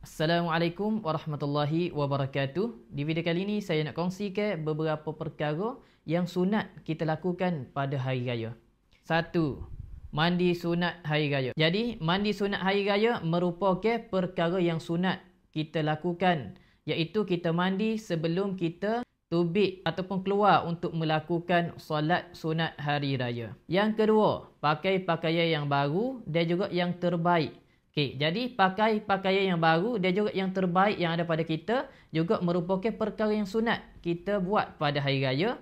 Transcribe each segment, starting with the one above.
Assalamualaikum warahmatullahi wabarakatuh. Di video kali ini saya nak kongsikan beberapa perkara yang sunat kita lakukan pada hari raya. 1. Mandi sunat hari raya. Jadi, mandi sunat hari raya merupakan perkara yang sunat kita lakukan, iaitu kita mandi sebelum kita tubik ataupun keluar untuk melakukan solat sunat hari raya. Yang kedua, pakai pakaian yang baru dan juga yang terbaik. Okey, jadi pakai pakaian yang baru dan juga yang terbaik yang ada pada kita juga merupakan perkara yang sunat kita buat pada hari raya.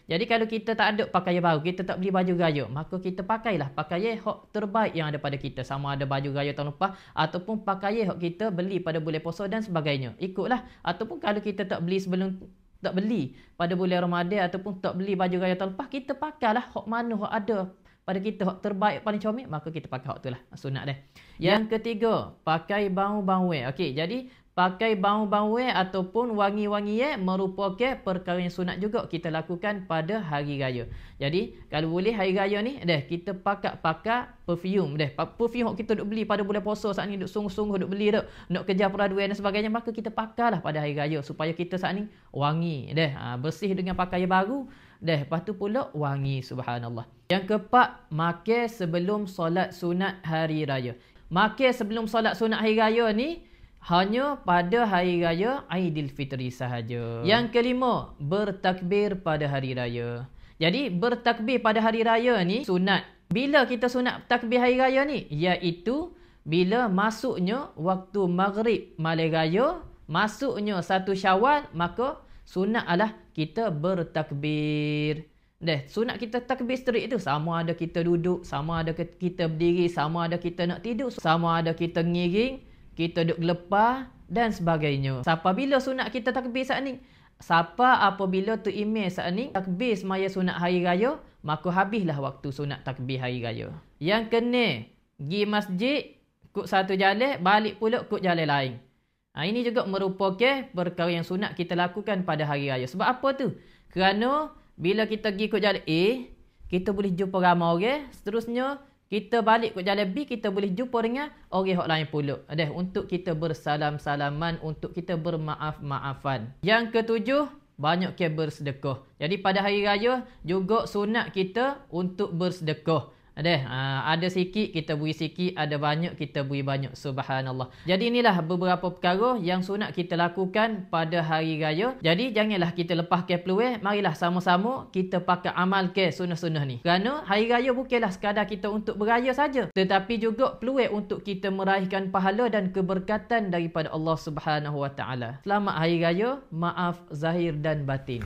Jadi kalau kita tak ada pakaian baru, kita tak beli baju raya, maka kita pakailah pakaian yang terbaik yang ada pada kita. Sama ada baju raya tahun lepas ataupun pakaian yang kita beli pada bulan puasa dan sebagainya. Ikutlah. Ataupun kalau kita tak beli pada bulan Ramadan ataupun tak beli baju raya tahun lepas, kita pakailah hak mana hak ada pada kita, hak terbaik paling comel, maka kita pakai hak tu lah, sunat dah. Yang ketiga, pakai bau-bauan. Okey, jadi pakai bau-bauan ataupun wangi-wangian merupakan perkara yang sunat juga kita lakukan pada hari raya. Jadi kalau boleh hari raya ni kita pakai perfume perfume yang kita duk beli pada bulan puasa saat ni, duk sungguh-sungguh duk beli dak, nak kejar peraduan dan sebagainya, maka kita pakailah pada hari raya supaya kita saat ni wangi bersih dengan pakaian baru. Lepas tu pula wangi, subhanallah. Yang keempat, makan sebelum solat sunat hari raya. Makan sebelum solat sunat hari raya ni hanya pada hari raya Aidilfitri sahaja. Yang kelima, bertakbir pada hari raya. Jadi bertakbir pada hari raya ni sunat. Bila kita sunat takbir hari raya ni? Iaitu bila masuknya waktu maghrib malam raya, masuknya 1 Syawal, maka sunat adalah kita bertakbir. Sunat kita takbir straight itu. Sama ada kita duduk, sama ada kita berdiri, sama ada kita nak tidur, sama ada kita ngiring, kita duduk gelepar dan sebagainya. Siapa bila sunat kita takbir saat ni? Siapa apabila tu email saat ni takbir semaya sunat hari raya, maka habislah waktu sunat takbir hari raya. Yang kena, pergi masjid, kut satu jalan, balik pula kut jalan lain. Ini juga merupakan perkara yang sunat kita lakukan pada hari raya. Sebab apa tu? Kerana bila kita pergi ke jalan A, kita boleh jumpa ramai orang. Seterusnya, kita balik ke jalan B, kita boleh jumpa dengan orang lain pula. Untuk kita bersalam-salaman, untuk kita bermaaf-maafan. Yang ketujuh, banyak bersedekah. Jadi pada hari raya juga sunat kita untuk bersedekah. Ada sikit kita beri sikit, ada banyak kita beri banyak, subhanallah. Jadi inilah beberapa perkara yang sunat kita lakukan pada hari raya. Jadi janganlah kita lepaskan peluang, marilah sama-sama kita pakai amalkan sunnah-sunnah ni. Kerana hari raya bukanlah sekadar kita untuk beraya saja, tetapi juga peluang untuk kita meraihkan pahala dan keberkatan daripada Allah Subhanahu Wa Taala. Selamat hari raya, maaf zahir dan batin.